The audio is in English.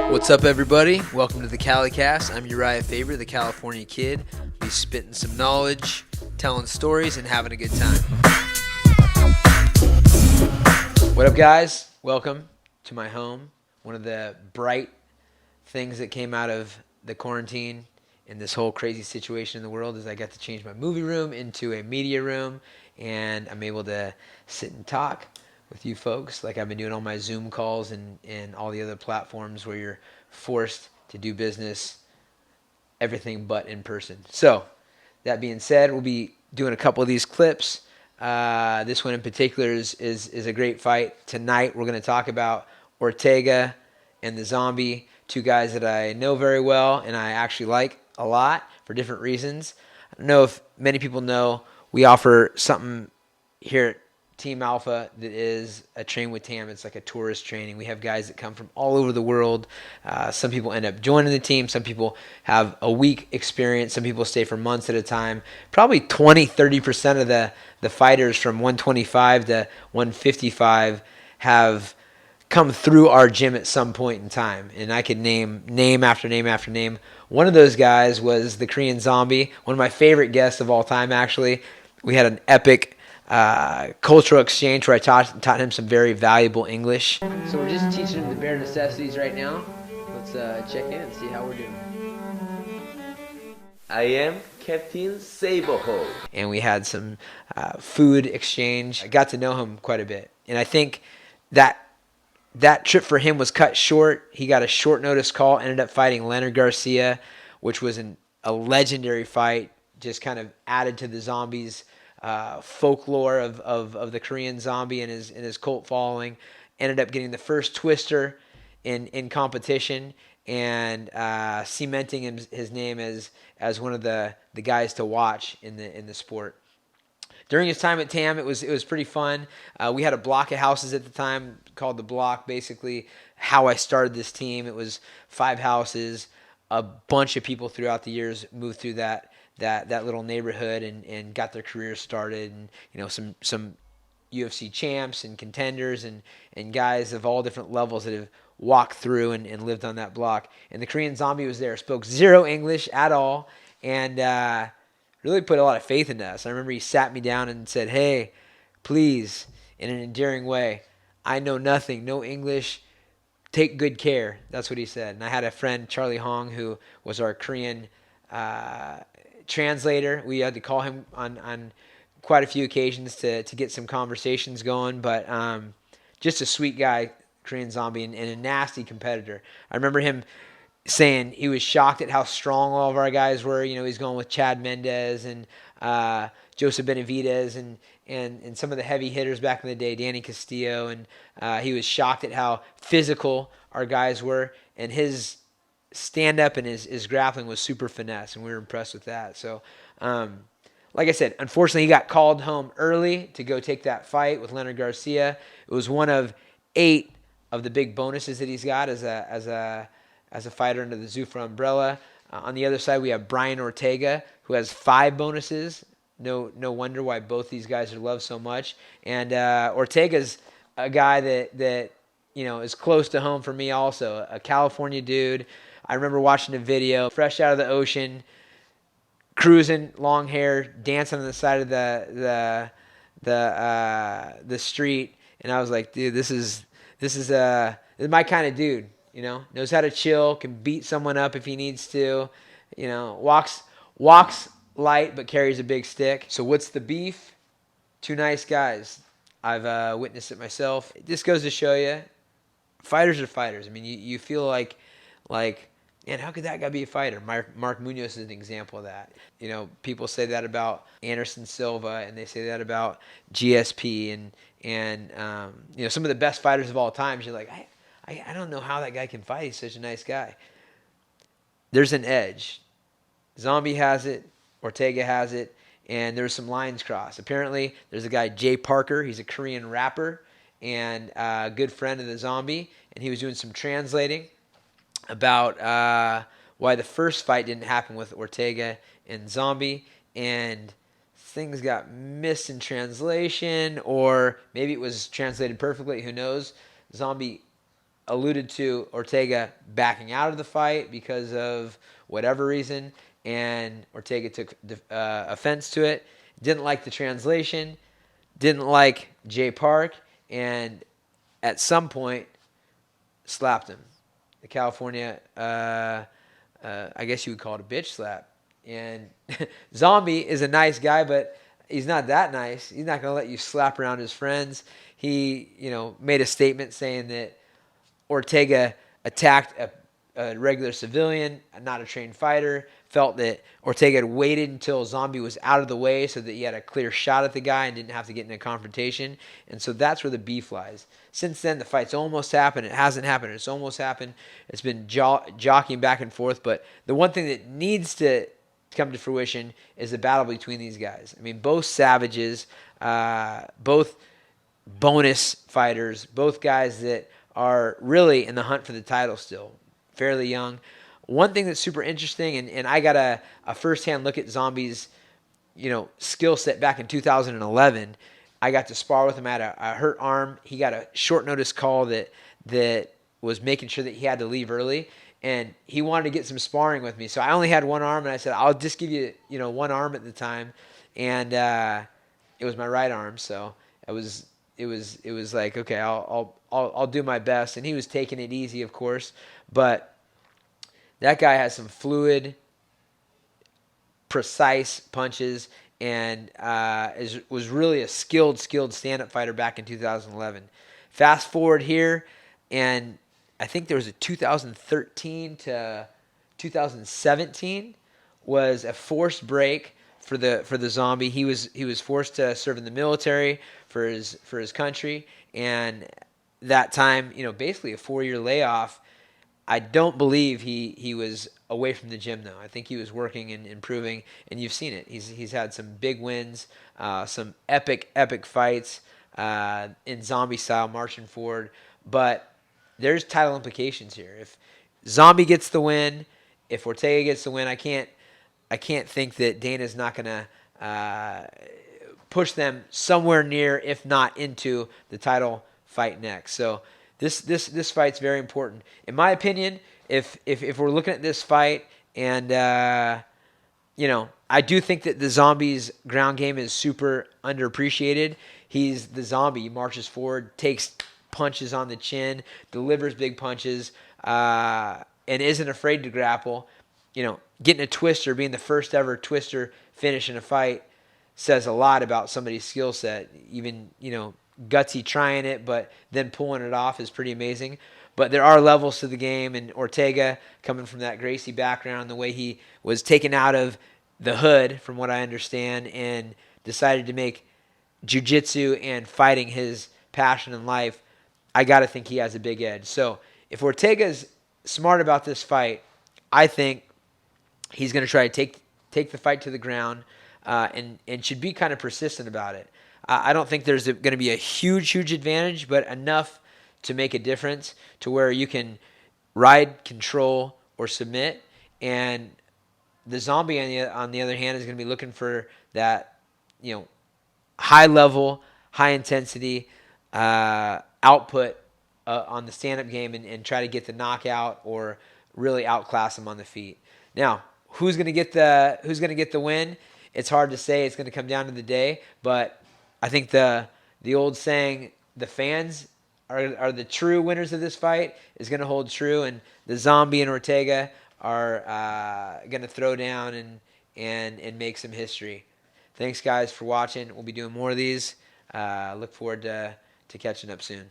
What's up, everybody? Welcome to the CaliCast. I'm Uriah Faber, the California kid. Be spitting some knowledge, telling stories, and having a good time. What up, guys? Welcome to my home. One of the bright things that came out of the quarantine and this whole crazy situation in the world is I got to change my movie room into a media room, and I'm able to sit and talk with you folks like I've been doing all my Zoom calls and all the other platforms where you're forced to do business everything but in person. So that being said, we'll be doing a couple of these clips. This one in particular is a great fight. Tonight we're going to talk about Ortega and the Zombie, two guys that I know very well and I actually like a lot for different reasons. I don't know if many people know we offer something here at Team Alpha that is a train with Tam. It's like a tourist training. We have guys that come from all over the world. Some people end up joining the team. Some people have a week experience. Some people stay for months at a time. Probably 20-30% of the fighters from 125 to 155 have come through our gym at some point in time. And I could name after name after name. One of those guys was the Korean Zombie, one of my favorite guests of all time, actually. We had an epic cultural exchange where I taught him some very valuable English. So we're just teaching him the bare necessities right now. Let's check in and see how we're doing. I am Captain Saberho. And we had some food exchange. I got to know him quite a bit. And I think that trip for him was cut short. He got a short notice call, ended up fighting Leonard Garcia, which was a legendary fight, just kind of added to the Zombies' folklore of the Korean Zombie and his cult following. Ended up getting the first twister in competition and cementing his name as one of the guys to watch in the sport. During his time at TAM, it was pretty fun. We had a block of houses at the time called The Block, basically how I started this team. It was 5 houses. A bunch of people throughout the years moved through that little neighborhood and got their careers started. And some UFC champs and contenders and guys of all different levels that have walked through and lived on that block. And the Korean Zombie was there, spoke zero English at all, and really put a lot of faith into us. I remember he sat me down and said, "Hey, please," in an endearing way, "I know nothing, no English. Take good care." That's what he said. And I had a friend, Charlie Hong, who was our Korean translator. We had to call him on quite a few occasions to get some conversations going. But just a sweet guy, Korean Zombie, and a nasty competitor. I remember him saying he was shocked at how strong all of our guys were. He's going with Chad Mendez and Joseph Benavidez and some of the heavy hitters back in the day, Danny Castillo, and he was shocked at how physical our guys were, and his stand-up and his grappling was super finesse, and we were impressed with that. So, like I said, unfortunately, he got called home early to go take that fight with Leonard Garcia. It was one of 8 of the big bonuses that he's got as a fighter under the Zuffa umbrella. On the other side, we have Brian Ortega, who has 5 bonuses. No wonder why both these guys are loved so much. And Ortega's a guy that is close to home for me also. A California dude. I remember watching a video, fresh out of the ocean, cruising, long hair, dancing on the side of the street, and I was like, dude, this is my kind of dude. Knows how to chill, can beat someone up if he needs to. Walks light but carries a big stick. So what's the beef? 2 nice guys. I've witnessed it myself. This goes to show you, fighters are fighters. I mean, you feel like, man, how could that guy be a fighter? Mark Munoz is an example of that. People say that about Anderson Silva, and they say that about GSP, and some of the best fighters of all time. You're like, I don't know how that guy can fight. He's such a nice guy. There's an edge. Zombie has it. Ortega has it. And there's some lines crossed. Apparently, there's a guy, Jay Parker. He's a Korean rapper and a good friend of the Zombie. And he was doing some translating about why the first fight didn't happen with Ortega and Zombie. And things got missed in translation. Or maybe it was translated perfectly. Who knows? Zombie alluded to Ortega backing out of the fight because of whatever reason, and Ortega took offense to it. Didn't like the translation. Didn't like Jay Park, and at some point slapped him. The California, I guess you would call it a bitch slap. And Zombie is a nice guy, but he's not that nice. He's not going to let you slap around his friends. He, made a statement saying that Ortega attacked a regular civilian, not a trained fighter. Felt that Ortega had waited until Zombie was out of the way so that he had a clear shot at the guy and didn't have to get in a confrontation. And so that's where the beef lies. Since then, the fight's almost happened. It hasn't happened. It's almost happened. It's been jockeying back and forth. But the one thing that needs to come to fruition is the battle between these guys. I mean, both savages, both bonus fighters, both guys that are really in the hunt for the title still, fairly young. One thing that's super interesting, and I got a firsthand look at Zombie's, skill set back in 2011. I got to spar with him at a hurt arm. He got a short notice call that was making sure that he had to leave early, and he wanted to get some sparring with me. So I only had one arm, and I said, I'll just give you, one arm at the time, and it was my right arm. So it was like, okay, I'll do my best. And he was taking it easy, of course, but that guy has some fluid, precise punches, and was really a skilled stand-up fighter back in 2011. Fast forward here, and I think there was a 2013 to 2017 was a forced break for the Zombie. He was forced to serve in the military for his country, and that time, basically a 4-year layoff. I don't believe he was away from the gym, though. I think he was working and improving, and you've seen it. He's had some big wins, some epic fights in Zombie style, marching forward. But there's title implications here. If Zombie gets the win, if Ortega gets the win, I can't think that Dana's not going to push them somewhere near, if not into, the title fight next. So this fight's very important, in my opinion. If we're looking at this fight, and I do think that the Zombie's ground game is super underappreciated. He's the Zombie. He marches forward, takes punches on the chin, delivers big punches, and isn't afraid to grapple. Getting a twister, being the first ever twister finish in a fight, says a lot about somebody's skill set. Even, gutsy trying it, but then pulling it off is pretty amazing. But there are levels to the game, and Ortega, coming from that Gracie background, the way he was taken out of the hood, from what I understand, and decided to make jiu-jitsu and fighting his passion in life, I got to think he has a big edge. So if Ortega's smart about this fight, I think he's going to try to take the fight to the ground, and should be kind of persistent about it. I don't think there's going to be a huge advantage, but enough to make a difference to where you can ride, control, or submit. And the Zombie, on the other hand, is going to be looking for that, high level, high intensity output on the stand-up game, and try to get the knockout or really outclass him on the feet. Now, who's going to get the win? It's hard to say. It's going to come down to the day, but I think the old saying, the fans are the true winners of this fight, is going to hold true, and the Zombie and Ortega are going to throw down and make some history. Thanks, guys, for watching. We'll be doing more of these. Look forward to catching up soon.